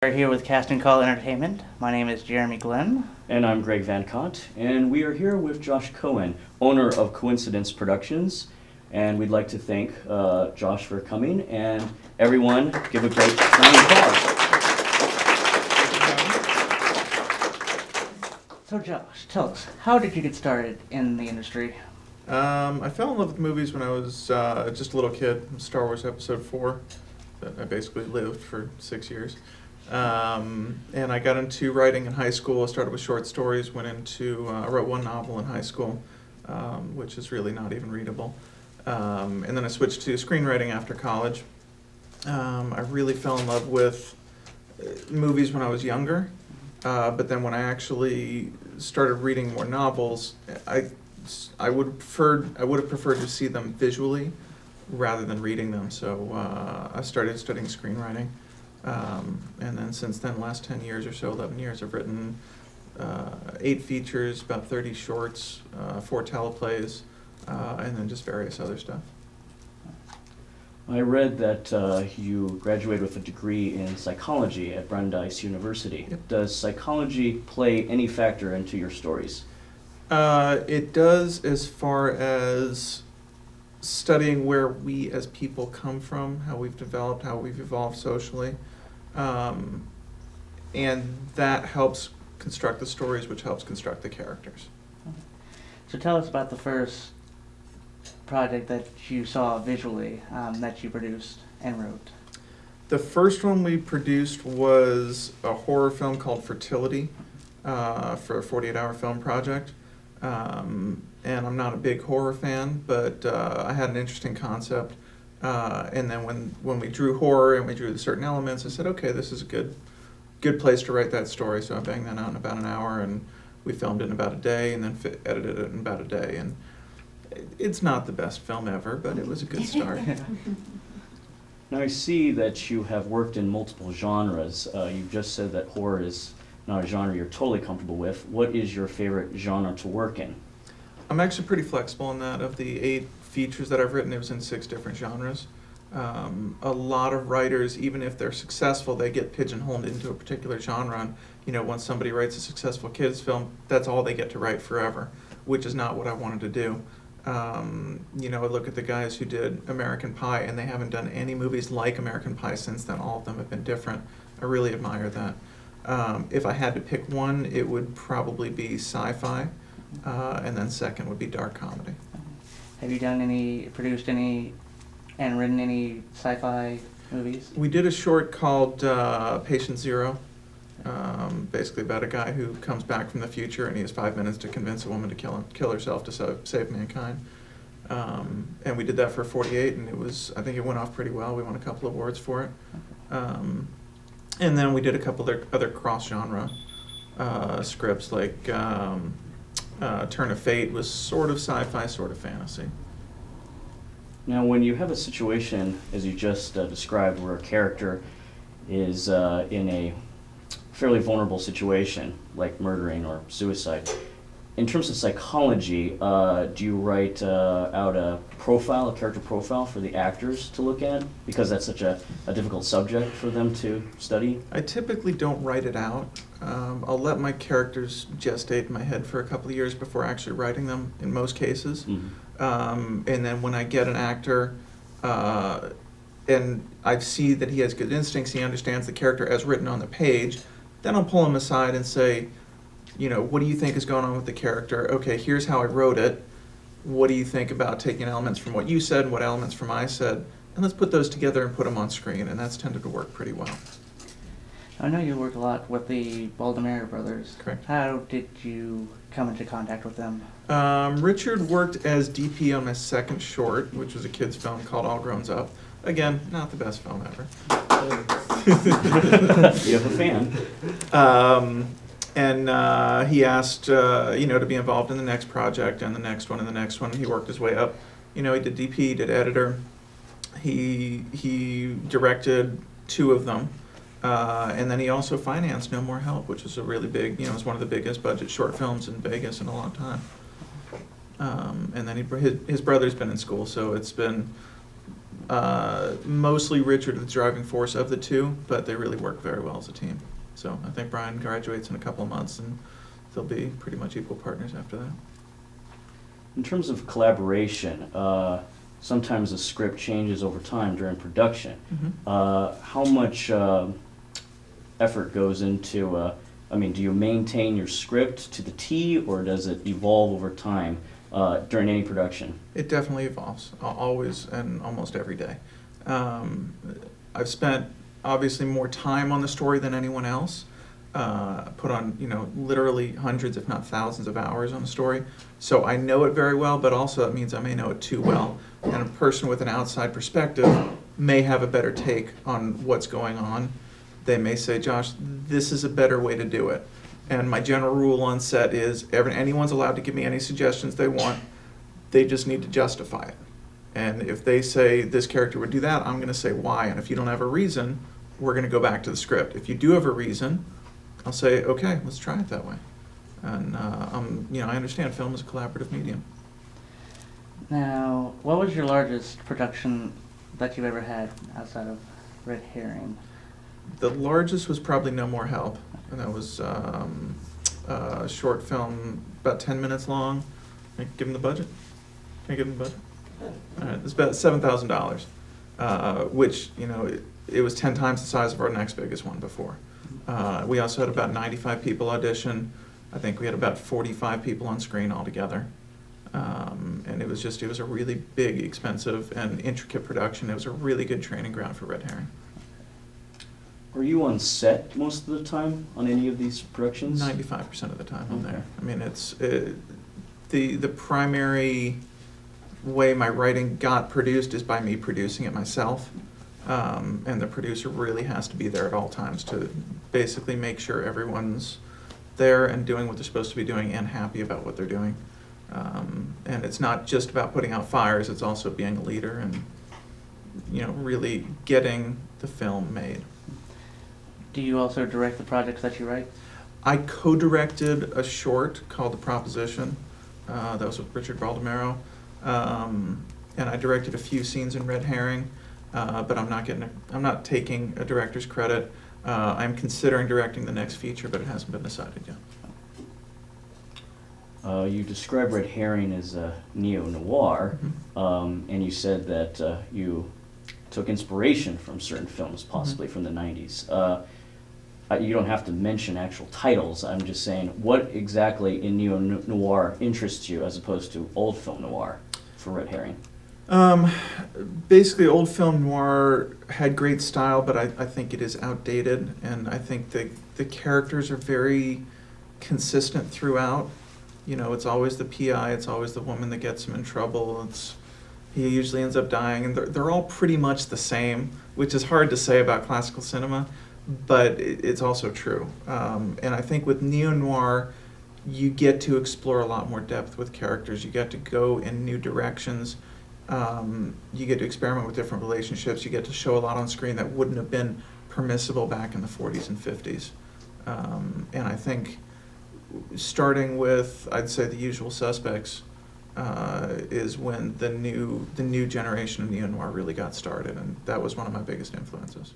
We're here with Cast and Call Entertainment. My name is Jeremy Glenn. And I'm Greg Van Cott, and we are here with Josh Cohen, owner of Cohencidence Productions. And we'd like to thank Josh for coming, and everyone give a great round of applause. So Josh, tell us, how did you get started in the industry? I fell in love with movies when I was just a little kid. Star Wars Episode 4, that I basically lived for 6 years. And I got into writing in high school. I started with short stories, I wrote one novel in high school, which is really not even readable. And then I switched to screenwriting after college. I really fell in love with movies when I was younger, but then when I actually started reading more novels, I would have preferred to see them visually rather than reading them. So I started studying screenwriting. And then since then, last 10 years or so, 11 years, I've written 8 features, about 30 shorts, 4 teleplays, and then just various other stuff. I read that you graduated with a degree in psychology at Brandeis University. Yep. Does psychology play any factor into your stories? It does, as far as studying where we as people come from, how we've developed, how we've evolved socially. And that helps construct the stories, which helps construct the characters. So tell us about the first project that you saw visually that you produced and wrote. The first one we produced was a horror film called Fertility for a 48-hour film project. And I'm not a big horror fan, but I had an interesting concept. And then when we drew horror and we drew the certain elements, I said, okay, this is a good place to write that story. So I banged that out in about an hour, and we filmed it in about a day, and then edited it in about a day. And it's not the best film ever, but it was a good start. Now I see that you have worked in multiple genres. You've just said that horror is not a genre you're totally comfortable with. What is your favorite genre to work in? I'm actually pretty flexible in that. Of the 8 features that I've written, it was in 6 different genres. A lot of writers, even if they're successful, they get pigeonholed into a particular genre. And, once somebody writes a successful kids film, that's all they get to write forever, which is not what I wanted to do. I look at the guys who did American Pie, and they haven't done any movies like American Pie since then. All of them have been different. I really admire that. If I had to pick one, it would probably be sci-fi, and then second would be dark comedy. Have you produced any, and written any sci-fi movies? We did a short called Patient Zero, basically about a guy who comes back from the future and he has 5 minutes to convince a woman to kill herself to save mankind. And we did that for 48, and I think it went off pretty well. We won a couple of awards for it. And then we did a couple other cross-genre scripts, like Turn of Fate was sort of sci-fi, sort of fantasy. Now when you have a situation, as you just described, where a character is in a fairly vulnerable situation, like murdering or suicide, in terms of psychology, do you write out a character profile for the actors to look at? Because that's such a difficult subject for them to study? I typically don't write it out. I'll let my characters gestate in my head for a couple of years before actually writing them, in most cases. Mm-hmm. And then when I get an actor, and I see that he has good instincts, he understands the character as written on the page, then I'll pull him aside and say, what do you think is going on with the character? Okay, here's how I wrote it. What do you think about taking elements from what you said and what elements from I said? And let's put those together and put them on screen, and that's tended to work pretty well. I know you worked a lot with the Baldemar brothers. Correct. How did you come into contact with them? Richard worked as DP on my second short, which was a kid's film called All Grown Up. Again, not the best film ever. You have a fan. And he asked, to be involved in the next project and the next one and the next one. He worked his way up. He did DP, he did editor. He directed 2 of them. And then he also financed No More Help, which is a really big, it's one of the biggest budget short films in Vegas in a long time. And then his brother's been in school, so it's been Mostly Richard is the driving force of the two, but they really work very well as a team. So I think Brian graduates in a couple of months, and they'll be pretty much equal partners after that. In terms of collaboration, sometimes the script changes over time during production. How much effort goes into, I mean, do you maintain your script to the T, or does it evolve over time during any production? It definitely evolves, always and almost every day. I've spent obviously more time on the story than anyone else. Put on, literally hundreds, if not thousands of hours on the story. So I know it very well, but also it means I may know it too well. And a person with an outside perspective may have a better take on what's going on. They may say, Josh, this is a better way to do it. And my general rule on set is anyone's allowed to give me any suggestions they want. They just need to justify it. And if they say this character would do that, I'm going to say why. And if you don't have a reason, we're going to go back to the script. If you do have a reason, I'll say, okay, let's try it that way. And I understand film is a collaborative medium. Now, what was your largest production that you've ever had outside of Red Herring? The largest was probably No More Help, and that was a short film about 10 minutes long. Can I give him the budget? Can I give him the budget? All right, it's about $7,000, which, it was 10 times the size of our next biggest one before. We also had about 95 people audition. I think we had about 45 people on screen altogether. And it was a really big, expensive, and intricate production. It was a really good training ground for Red Herring. Are you on set most of the time on any of these productions? 95% of the time I'm Okay. there. I mean, it's the primary way my writing got produced is by me producing it myself. And the producer really has to be there at all times to basically make sure everyone's there and doing what they're supposed to be doing and happy about what they're doing. And it's not just about putting out fires, it's also being a leader and, really getting the film made. Do you also direct the projects that you write? I co-directed a short called The Proposition. That was with Richard Baldemaro. And I directed a few scenes in Red Herring. But I'm not taking a director's credit. I'm considering directing the next feature, but it hasn't been decided yet. You described Red Herring as a neo-noir, and you said that you took inspiration from certain films, possibly from the 90s. You don't have to mention actual titles. I'm just saying, what exactly in neo-noir interests you as opposed to old film noir for Red Herring? Basically, old film noir had great style, but I think it is outdated, and I think the characters are very consistent throughout. It's always the PI, it's always the woman that gets him in trouble. He usually ends up dying, and they're all pretty much the same, which is hard to say about classical cinema, but it's also true. And I think with neo-noir, you get to explore a lot more depth with characters. You get to go in new directions. You get to experiment with different relationships. You get to show a lot on screen that wouldn't have been permissible back in the 40s and 50s. And I think starting with, I'd say, The Usual Suspects is when the new generation of neo-noir really got started, and that was one of my biggest influences.